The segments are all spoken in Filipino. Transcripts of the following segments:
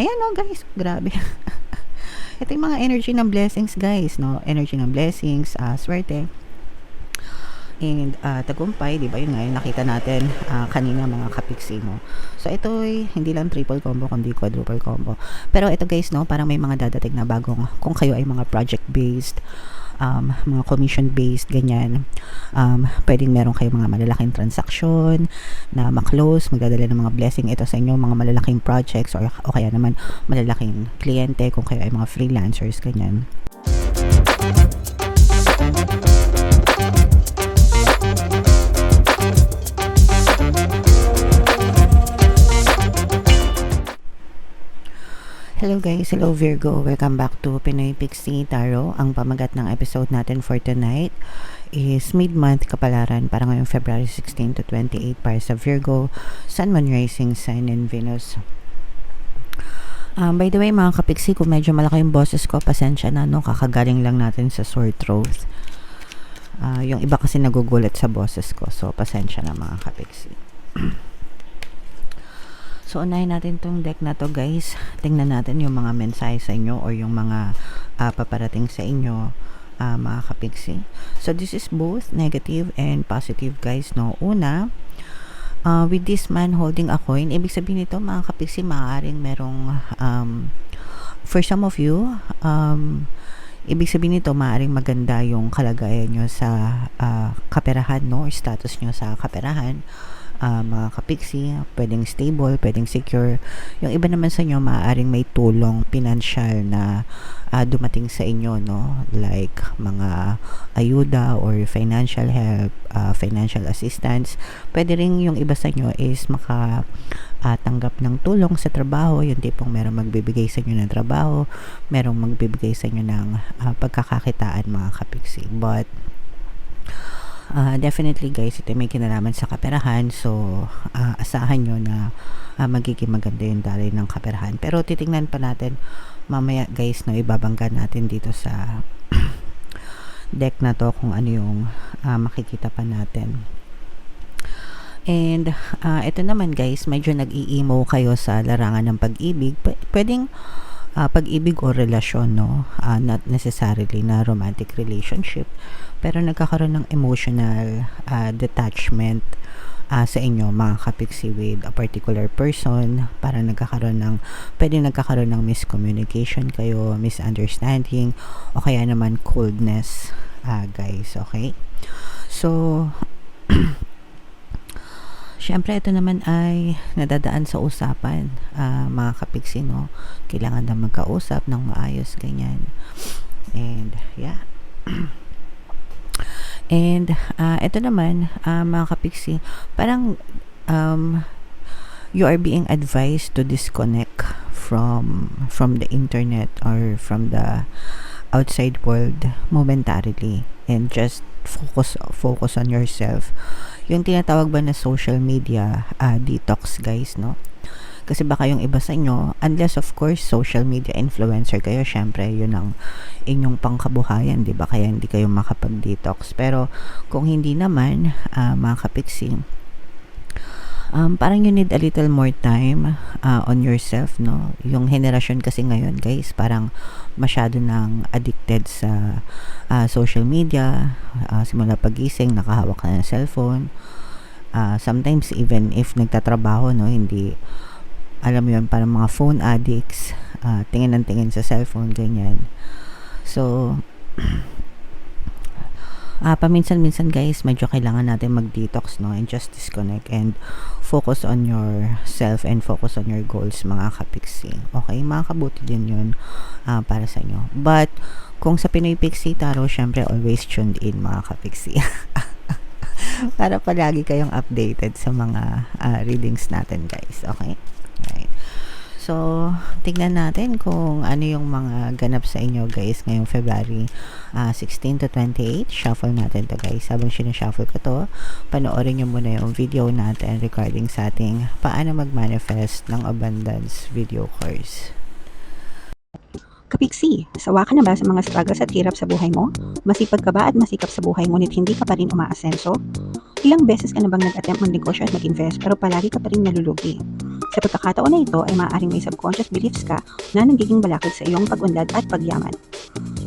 Ayan no guys, grabe. Ito yung mga energy ng blessings guys, no? Energy ng blessings, swerte, and tagumpay, di ba? Yun nga yung nakita natin kanina mga kapiksi, no? So ito ay hindi lang triple combo kundi quadruple combo. Pero ito guys, no, parang may mga dadating na bagong, kung kayo ay mga project based, mga commission based, ganyan, pwedeng meron kayo mga malalaking transaction na maklose, magdadala ng mga blessing ito sa inyo, mga malalaking projects, o kaya naman malalaking kliyente kung kayo ay mga freelancers, ganyan. Hello guys, hello Virgo, welcome back to Pinoy Pixie Tarot. Ang pamagat ng episode natin for tonight is mid-month kapalaran para ngayong February 16 to 28 para sa Virgo, Sun, Moon, Rising Sign, and Venus. By the way mga kapiksi, kung medyo malaki yung boses ko, pasensya na, no? Kakagaling lang natin sa sore throat. Yung iba kasi nagugulat sa boses ko, so pasensya na mga kapiksi. So, unahin natin tong deck na to guys. Tingnan natin yung mga mensahe sa inyo or yung mga paparating sa inyo, mga kapiksi. So, this is both negative and positive guys, no? Una, with this man holding a coin, ibig sabihin nito mga kapiksi, maaaring merong, for some of you, ibig sabihin nito, maaaring maganda yung kalagayan nyo sa kaperahan, no? Or status nyo sa kaperahan. Mga kapiksi, pwedeng stable, pwedeng secure. Yung iba naman sa inyo, maaaring may tulong pinansyal na dumating sa inyo, no? Like mga ayuda or financial help, financial assistance. Pwede rin yung iba sa inyo is tanggap ng tulong sa trabaho, yung tipong merong magbibigay sa inyo ng trabaho, merong magbibigay sa inyo ng pagkakakitaan mga kapiksi. But definitely guys, ito may kinalaman sa kaperahan, so asahan nyo na magiging maganda yung daloy ng kaperahan. Pero titingnan pa natin mamaya guys, no, ibabangga natin dito sa deck na to kung ano yung makikita pa natin. And ito naman guys, medyo nag-i-emo kayo sa larangan ng pag-ibig. Pwedeng pag-ibig o relasyon, no? Not necessarily na romantic relationship, pero nagkakaroon ng emotional detachment sa inyo mga kapiksi with a particular person. Para pwede nagkakaroon ng miscommunication kayo, misunderstanding, o kaya naman coldness, guys, okay? So syempre, ito naman ay nadadaan sa usapan, mga kapiksi, no? Kailangan na magkausap ng maayos, ganyan. And, yeah. And, ito naman, mga kapiksi, parang, you are being advised to disconnect from the internet or from the outside world momentarily and just focus on yourself. Yung tinatawag ba na social media detox guys, no? Kasi baka yung iba sa inyo, unless of course social media influencer kayo, syempre yun ang inyong pangkabuhayan, di ba? Kaya hindi kayo makapag-detox. Pero kung hindi naman, mga kapiksi, parang you need a little more time on yourself, no? Yung henerasyon kasi ngayon guys, parang masyado nang addicted sa social media, simula pagising nakahawak na ng cellphone, sometimes even if nagtatrabaho, no, hindi, alam mo yun, parang mga phone addicts, tingin ng tingin sa cellphone, ganyan. So paminsan-minsan guys, medyo kailangan natin mag-detox, no, and just disconnect and focus on yourself and focus on your goals mga kapiksi. Okay, makakabuti din yun para sa inyo. But kung sa Pinoy Pixie Tarot, syempre always tuned in mga kapiksi. Para palagi kayong updated sa mga readings natin guys, okay? Right. So, tignan natin kung ano yung mga ganap sa inyo guys ngayong February 16 to 28. Shuffle natin to guys. Habang sinashuffle ko to, panoorin nyo muna yung video natin regarding sa ating paano mag-manifest ng abundance video course. Kapiksi, sawa ka na ba sa mga struggles at hirap sa buhay mo? Masipag ka ba at masikap sa buhay ngunit hindi ka pa rin umaasenso? Ilang beses ka na bang nag-attempt magnegosyo at mag-invest pero palagi ka pa rin nalulugi? Sa pagkakataon na ito ay maaaring may subconscious beliefs ka na nagiging balakid sa iyong pag-unlad at pagyaman.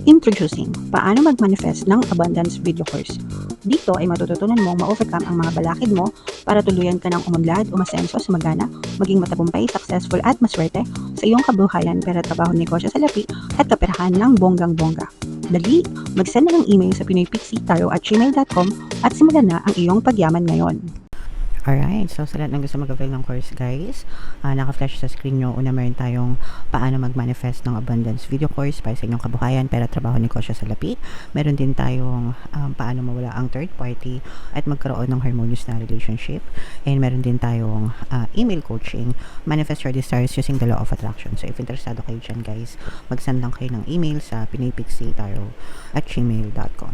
Introducing, paano mag-manifest ng abundance video course. Dito ay matututunan mong ma-overcome ang mga balakid mo para tuluyan ka ng umunlad, umasenso, sumagana, maging matagumpay, successful at maswerte sa iyong kabuhayan, pera, trabaho, negosyo, salapi at kaperahan ng bonggang-bongga. Dali, mag-send na ng email sa pinoypixitaro@gmail.com at simulan na ang iyong pagyaman ngayon. Alright, so sa lahat ng gusto mag-avail ng course guys, naka-flash sa screen nyo. Una meron tayong paano mag-manifest ng abundance video course para sa inyong kabuhayan, pera, trabaho, negosyo, salapi. Meron din tayong paano mawala ang third party at magkaroon ng harmonious na relationship. And meron din tayong email coaching, manifest your desires using the law of attraction. So if interesado kayo dyan guys, mag-send lang kayo ng email sa pinoypixitaro@gmail.com.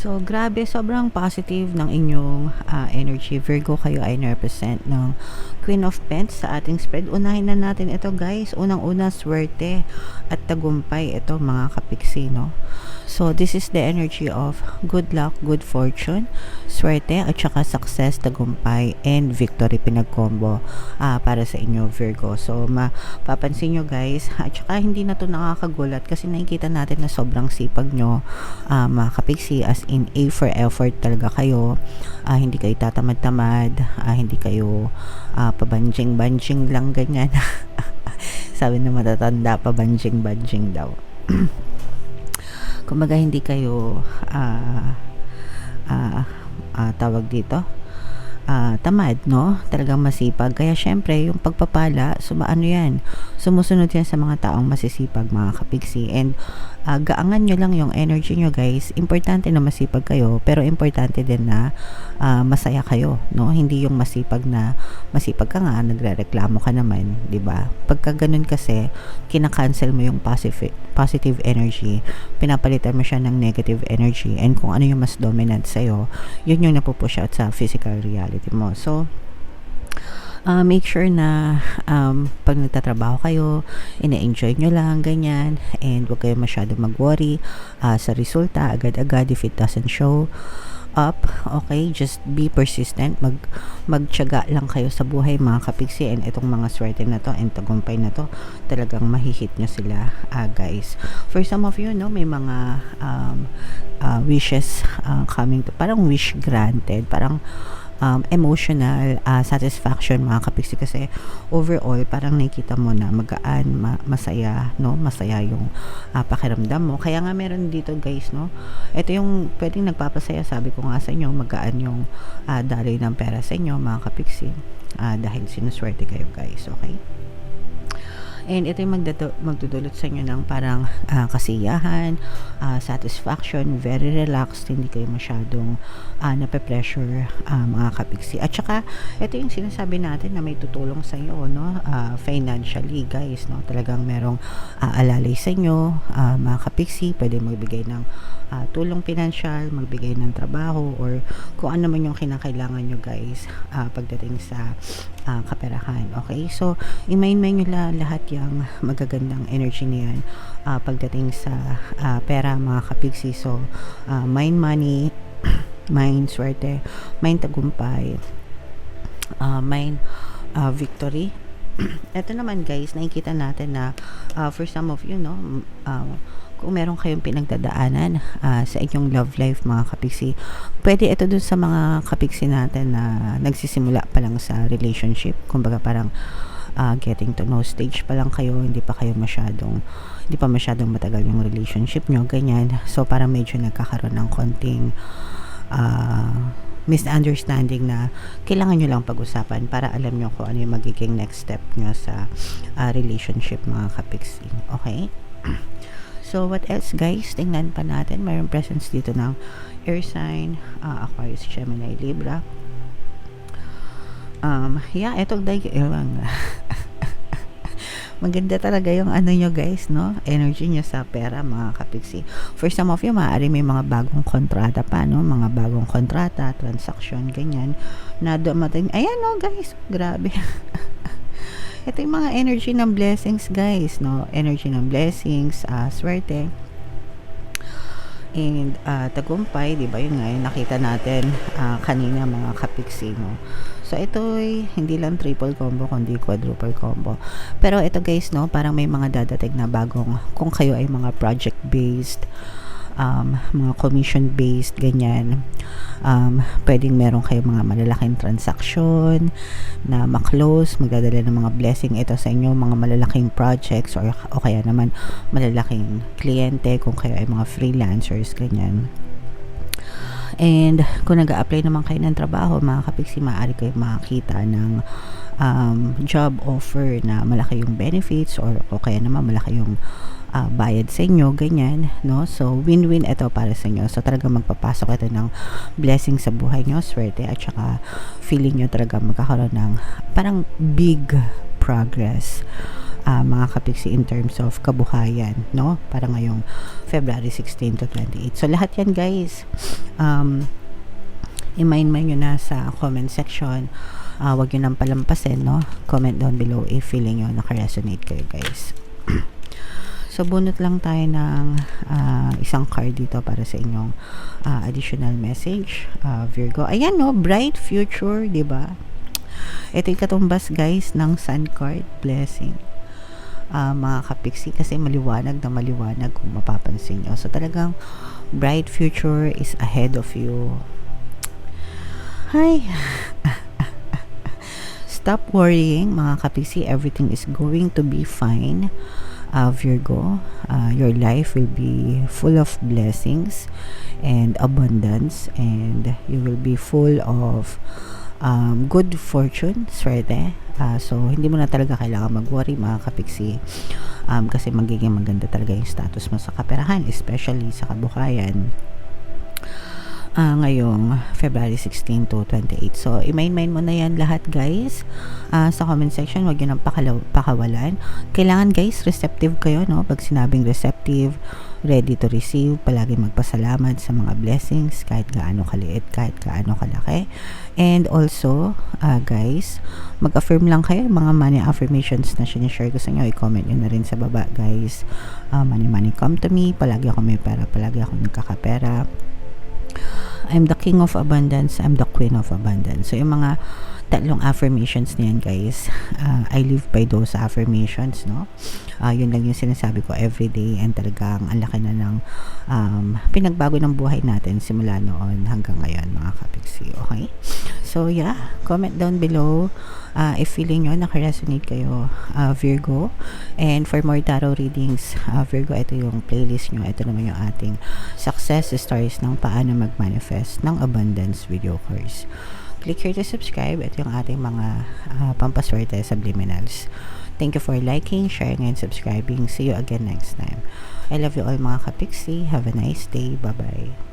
So, grabe, sobrang positive ng inyong energy. Virgo, kayo ay represent ng Queen of Pentacles sa ating spread. Unahin na natin ito, guys. Unang-una, swerte at tagumpay. Ito, mga kapiksi, no? So, this is the energy of good luck, good fortune, swerte, at saka success, tagumpay, and victory pinag-combo para sa inyo, Virgo. So, mapapansin nyo, guys, at saka hindi na to nakakagulat kasi nakikita natin na sobrang sipag nyo, mga kapiksi, as in A for effort talaga kayo. Hindi kayo tatamad-tamad, hindi kayo pabanjing-banjing lang ganyan. Sabi na matatanda, pabanjing-banjing daw. Kumbaga hindi kayo tawag dito tamad, no? Talagang masipag. Kaya syempre, yung pagpapala, sumusunod yan sa mga taong masisipag, mga kapiksi. And gaangan nyo lang yung energy nyo, guys. Importante na masipag kayo, pero importante din na masaya kayo, no? Hindi yung masipag ka nga, nagrereklamo ka naman, 'di ba? Pagka ganun kasi, kina-cancel mo yung positive energy, pinapalitan mo siya ng negative energy, and kung ano yung mas dominant sa'yo, yun yung napupush out sa physical reality mo. So, make sure na pag nagtatrabaho kayo, ina-enjoy nyo lang, ganyan, and huwag kayo masyado mag-worry sa resulta agad-agad if it doesn't show up. Okay, just be persistent, magtiyaga lang kayo sa buhay, mga kapiksi, and itong mga swerte na to and tagumpay na to, talagang mahihit nyo sila, guys. For some of you, no, may mga wishes coming to, parang wish granted, parang emotional satisfaction, mga kapiksi, kasi overall parang nakikita mo na magaan, masaya, no? Masaya yung pakiramdam mo. Kaya nga meron dito, guys, no? Ito yung pwedeng nagpapasaya, sabi ko nga sa inyo, magaan yung daloy ng pera sa inyo, mga kapiksi, dahil sinuswerte kayo, guys. Okay? And ito yung magdudulot sa inyo ng parang kasiyahan, satisfaction, very relaxed, hindi kayo masyadong nape-pressure, mga kapiksi. At saka, ito yung sinasabi natin na may tutulong sa inyo, no? Financially, guys, no? Talagang merong alalay sa inyo, mga kapiksi, pwede mo ibigay ng tulong pinansyal, magbigay ng trabaho, or kung ano man yung kinakailangan nyo, guys, pagdating sa kaperahan. Okay? So, i-mind nyo lahat yung magagandang energy niyan pagdating sa pera, mga kapiksi. So, mind money, mind swerte, mind tagumpay, mind victory. Ito naman, guys, nakikita natin na for some of you, no, kung meron kayong pinagdadaanan sa inyong love life, mga kapiksi, pwede ito dun sa mga kapiksi natin na nagsisimula pa lang sa relationship. Kumbaga parang getting to know stage pa lang kayo, hindi pa masyadong matagal yung relationship nyo, ganyan. So parang medyo nagkakaroon ng konting misunderstanding na kailangan nyo lang pag-usapan para alam nyo kung ano yung magiging next step nyo sa relationship, mga kapiksi. Okay? So, what else, guys? Tingnan pa natin. Mayroong presence dito ng air sign, Aquarius, Gemini, Libra. Itong maganda talaga yung ano nyo, guys, no? Energy nyo sa pera, mga kapiksi. For some of you, maaari may mga bagong kontrata pa, no? Mga bagong kontrata, transaction, ganyan, na dumating. Ayan, no, guys, grabe. Ito yung mga energy ng blessings, guys, no? Energy ng blessings, swerte, and tagumpay, di ba? Yun nga yung nakita natin kanina, mga kapiksi, no? So ito ay hindi lang triple combo kundi quadruple combo. Pero ito, guys, no, parang may mga dadating na bagong, kung kayo ay mga project based, mga commission based, ganyan, pwedeng meron kayo mga malalaking transaction na maklose, magdadala ng mga blessing ito sa inyo, mga malalaking projects, o kaya naman malalaking kliyente kung kayo ay mga freelancers, ganyan. And kung nag-a-apply naman kayo ng trabaho, mga kapiksi, maaari kayo makakita ng job offer na malaki yung benefits, o kaya naman malaki yung bayad sa inyo, ganyan, no? So win-win ito para sa inyo. So talaga magpapasok ito ng blessing sa buhay nyo, swerte, at saka feeling nyo talaga magkakaroon ng parang big progress, mga kapiksi, in terms of kabuhayan, no? Para ngayong February 16 to 28. So lahat yan, guys, i-mind nyo na sa comment section. Wag nyo nang palampasin, no? Comment down below if feeling nyo naka-resonate kayo, guys. So bunot lang tayo ng isang card dito para sa inyong additional message, Virgo. Ayan, no, bright future, 'di ba? Ito yung katumbas, guys, ng Sun card, blessing. Mga kapiksi, kasi maliwanag na maliwanag kung mapapansin nyo. So talagang bright future is ahead of you. Hi. Stop worrying, mga kapiksi. Everything is going to be fine. Virgo, your life will be full of blessings and abundance, and you will be full of good fortune, swerte. So hindi mo na talaga kailangan mag-worry, mga kapiksi, kasi magiging maganda talaga yung status mo sa kaperahan, especially sa kabuhayan, ngayong February 16 to 28. So, i-mind mo na yan lahat, guys, sa comment section. Huwag yun ang pakawalan. Kailangan, guys, receptive kayo, no? Pag sinabing receptive, ready to receive, palagi magpasalamat sa mga blessings, kahit gaano kaliit, kahit gaano kalaki. And also, guys, mag-affirm lang kayo, mga money affirmations na sinishare ko sa inyo, i-comment nyo na rin sa baba, guys. Money come to me, palagi ako may pera, palagi ako nagkakapera. I'm the king of abundance, I'm the queen of abundance. So yung mga tatlong affirmations niyan, guys, I live by those affirmations, no? Yun lang yung sinasabi ko everyday, and talagang ang laki na ng pinagbago ng buhay natin simula noon hanggang ngayon, mga kapiksi. Okay? So yeah, comment down below if feeling nyo naka-resonate kayo, Virgo. And for more tarot readings, Virgo, ito yung playlist nyo. Ito naman yung ating success stories ng paano mag-manifest ng abundance video course. Click here to subscribe. Ito yung ating mga pampaswerte subliminals. Thank you for liking, sharing, and subscribing. See you again next time. I love you all, mga kapiksi. Have a nice day. Bye-bye.